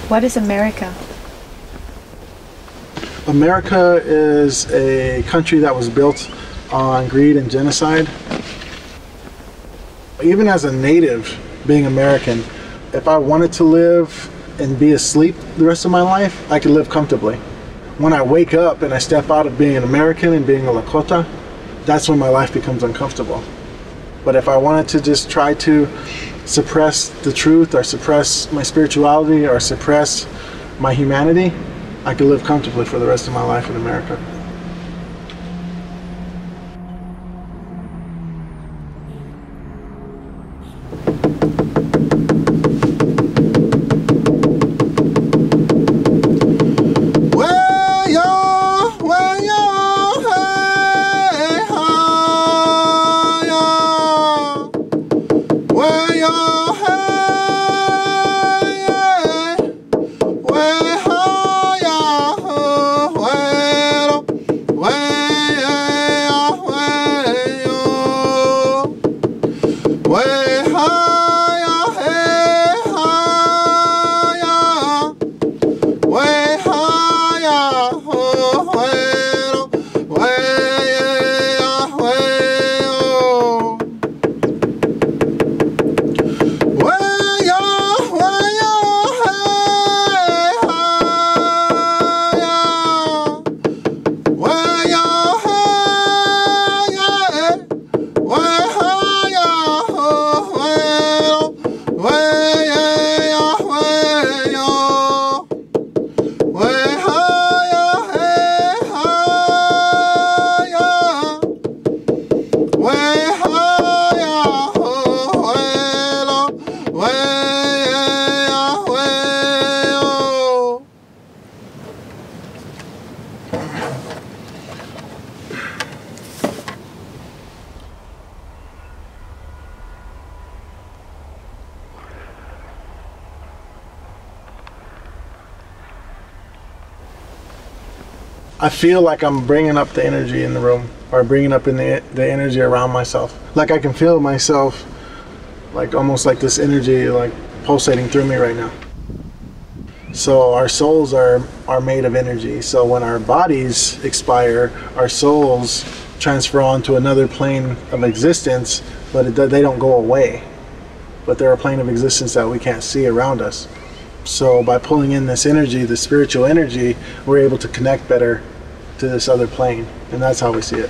What is America? America is a country that was built on greed and genocide. Even as a native, being American, if I wanted to live and be asleep the rest of my life, I could live comfortably. When I wake up and I step out of being an American and being a Lakota, that's when my life becomes uncomfortable. But if I wanted to just try to suppress the truth, or suppress my spirituality, or suppress my humanity, I could live comfortably for the rest of my life in America. I feel like I'm bringing up the energy in the room, or bringing up in the energy around myself. Like I can feel myself, like almost like this energy like pulsating through me right now. So our souls are made of energy. So when our bodies expire, our souls transfer onto another plane of existence, but they don't go away. But they're a plane of existence that we can't see around us. So by pulling in this energy, the spiritual energy, we're able to connect better to this other plane, and that's how we see it.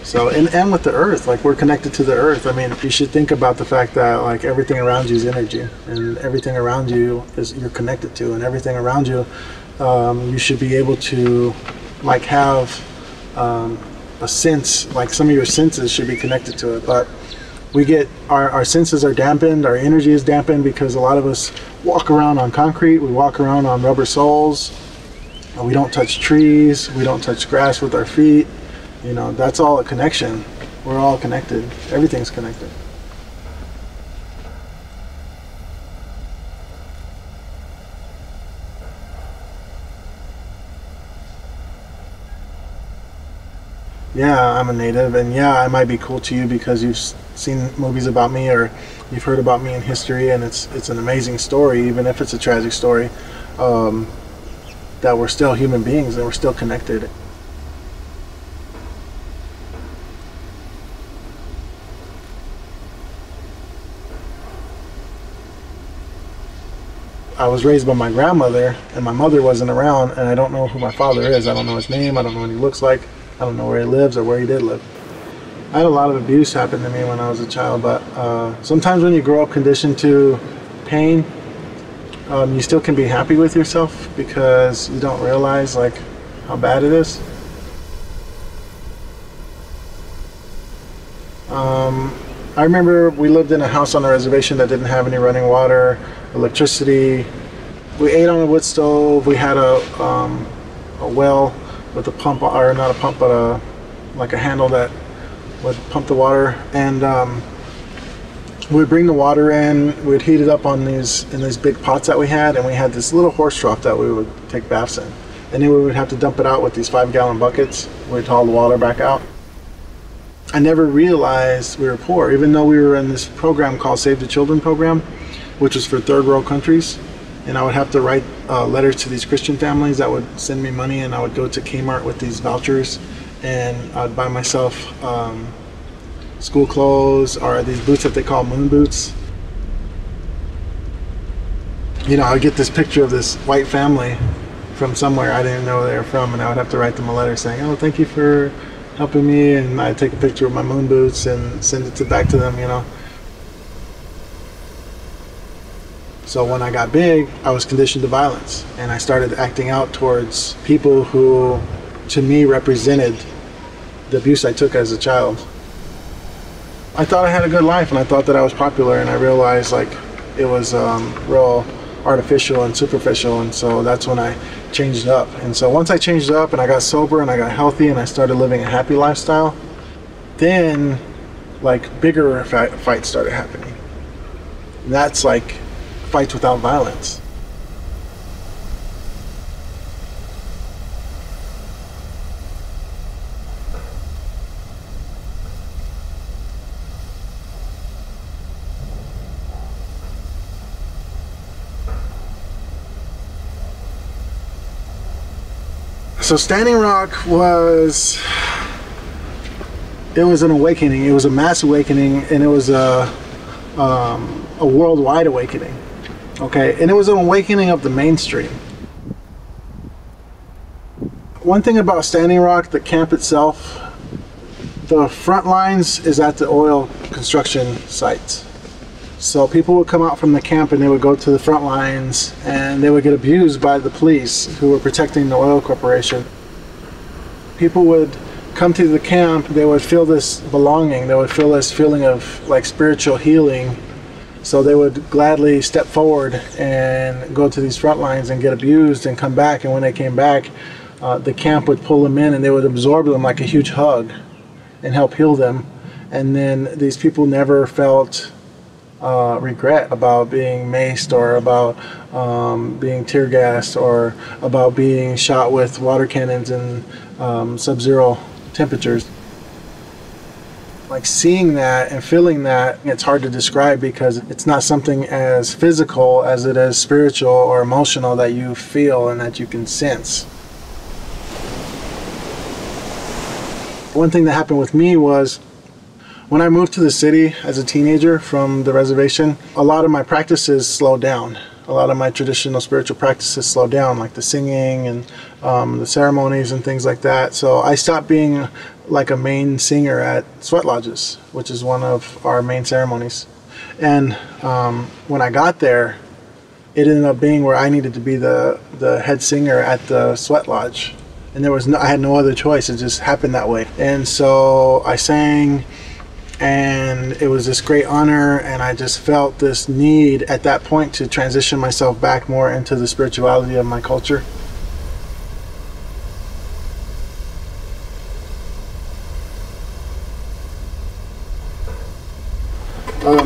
So, and with the earth, like we're connected to the earth. I mean, you should think about the fact that like everything around you is energy, and everything around you is you're connected to, and everything around you, you should be able to like have a sense, like some of your senses should be connected to it. But we get our senses are dampened, our energy is dampened because a lot of us walk around on concrete, we walk around on rubber soles, we don't touch trees, we don't touch grass with our feet. You know, that's all a connection. We're all connected. Everything's connected. Yeah, I'm a native, and yeah, I might be cool to you because you've seen movies about me, or you've heard about me in history, and it's an amazing story, even if it's a tragic story, that we're still human beings and we're still connected. I was raised by my grandmother, and my mother wasn't around, and I don't know who my father is. I don't know his name, I don't know what he looks like, I don't know where he lives or where he did live. I had a lot of abuse happen to me when I was a child, but sometimes when you grow up conditioned to pain, you still can be happy with yourself because you don't realize like how bad it is. I remember we lived in a house on a reservation that didn't have any running water, electricity. We ate on a wood stove. We had a well with a pump, or not a pump, but like a handle that would pump the water. And we'd bring the water in, we'd heat it up in these big pots that we had, and we had this little horse trough that we would take baths in. And then we would have to dump it out with these 5-gallon buckets. We'd haul the water back out. I never realized we were poor, even though we were in this program called Save the Children program, which was for third world countries. and I would have to write letters to these Christian families that would send me money, and I would go to Kmart with these vouchers, and I'd buy myself school clothes or these boots that they call moon boots. You know, I'd get this picture of this white family from somewhere I didn't know they were from, and I would have to write them a letter saying, oh, thank you for helping me, and I'd take a picture of my moon boots and send it back to them, you know. So when I got big, I was conditioned to violence, and I started acting out towards people who, to me, represented the abuse I took as a child. I thought I had a good life, and I thought that I was popular, and I realized like it was real artificial and superficial, and so that's when I changed up. And so once I changed up and I got sober and I got healthy and I started living a happy lifestyle, then like bigger fights started happening. And that's like fights without violence. So Standing Rock was an awakening. It was a mass awakening, and it was a worldwide awakening. Okay, and it was an awakening of the mainstream. One thing about Standing Rock, the camp itself, the front lines is at the oil construction sites. So people would come out from the camp and they would go to the front lines, and they would get abused by the police who were protecting the oil corporation. People would come to the camp, they would feel this belonging, they would feel this feeling of like spiritual healing. So they would gladly step forward and go to these front lines and get abused and come back. And when they came back, the camp would pull them in and they would absorb them like a huge hug and help heal them. And then these people never felt regret about being maced, or about being tear gassed, or about being shot with water cannons in sub-zero temperatures. Like seeing that and feeling that, it's hard to describe because it's not something as physical as it is spiritual or emotional that you feel and that you can sense. One thing that happened with me was when I moved to the city as a teenager from the reservation, a lot of my practices slowed down. A lot of my traditional spiritual practices slowed down, like the singing and the ceremonies and things like that. So I stopped being like a main singer at sweat lodges, which is one of our main ceremonies. And when I got there, it ended up being where I needed to be the head singer at the sweat lodge. And I had no other choice. It just happened that way. And so I sang, and it was this great honor, and I just felt this need at that point to transition myself back more into the spirituality of my culture.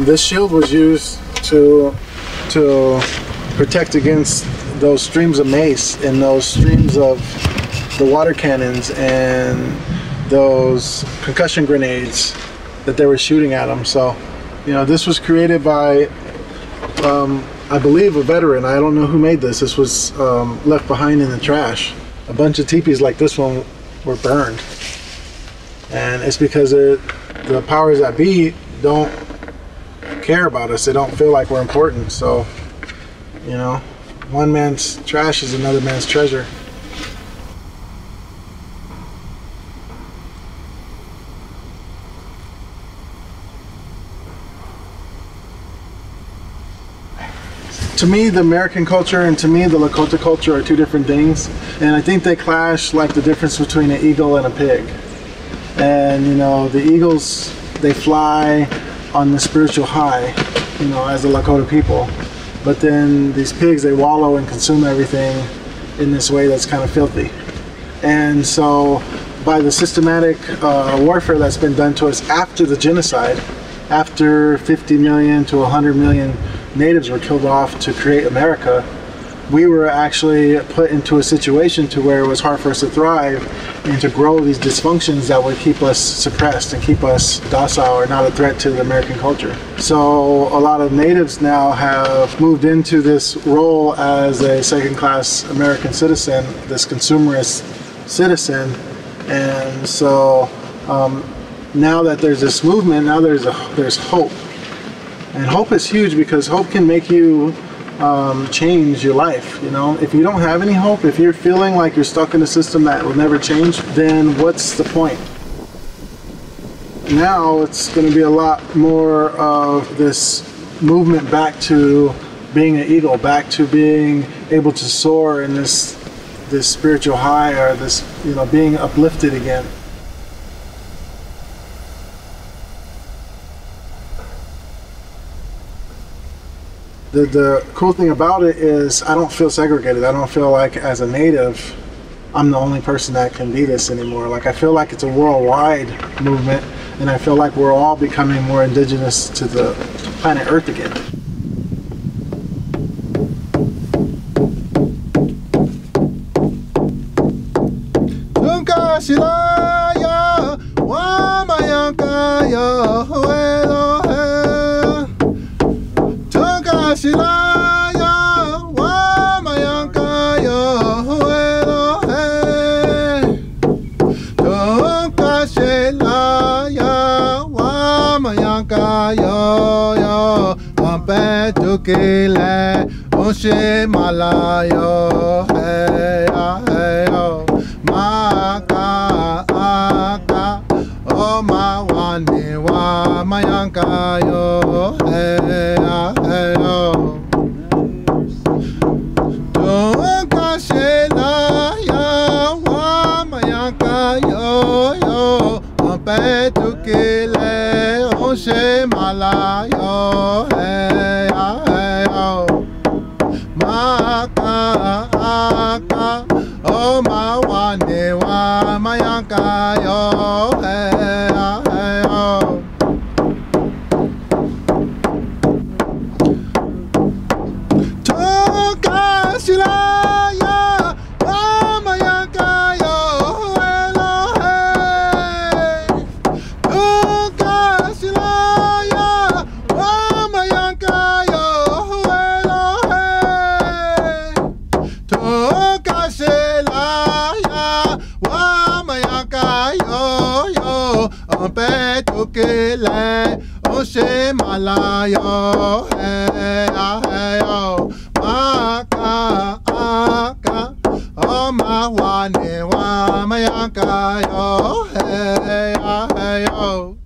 This shield was used to protect against those streams of mace and those streams of the water cannons and those concussion grenades that they were shooting at them. So, you know, this was created by, I believe, a veteran. I don't know who made this. This was left behind in the trash. A bunch of teepees like this one were burned. And it's because the powers that be don't care about us. They don't feel like we're important. So, you know, one man's trash is another man's treasure. To me, the American culture and to me, the Lakota culture are two different things. And I think they clash like the difference between an eagle and a pig. And, you know, the eagles, they fly on the spiritual high, you know, as the Lakota people. But then these pigs, they wallow and consume everything in this way that's kind of filthy. And so by the systematic warfare that's been done to us after the genocide, after 50 million to 100 million natives were killed off to create America, we were actually put into a situation to where it was hard for us to thrive and to grow these dysfunctions that would keep us suppressed and keep us docile or not a threat to the American culture. So a lot of natives now have moved into this role as a second-class American citizen, this consumerist citizen. And so now that there's this movement, now there's hope. And hope is huge, because hope can make you change your life. You know, if you don't have any hope, if you're feeling like you're stuck in a system that will never change, then what's the point? Now it's going to be a lot more of this movement back to being an eagle, back to being able to soar in this spiritual high, or this, you know, being uplifted again. The cool thing about it is I don't feel segregated. I don't feel like as a native I'm the only person that can be this anymore. Like, I feel like it's a worldwide movement, and I feel like we're all becoming more indigenous to the planet Earth again. Oshe malayo hey yo maka aka o mawane wa mayanka yo hey yo donka shela ya wa mayanka yo ampe tukile oshe malayo hey yo maka aka o mawane wa mayanka yo hey yo toka shila ya wa mayanka yo elo hey toka shila ya wa mayanka yo ampe tukile oshe malayo hey yo maka aka o mawane wa mayanka yo hey yo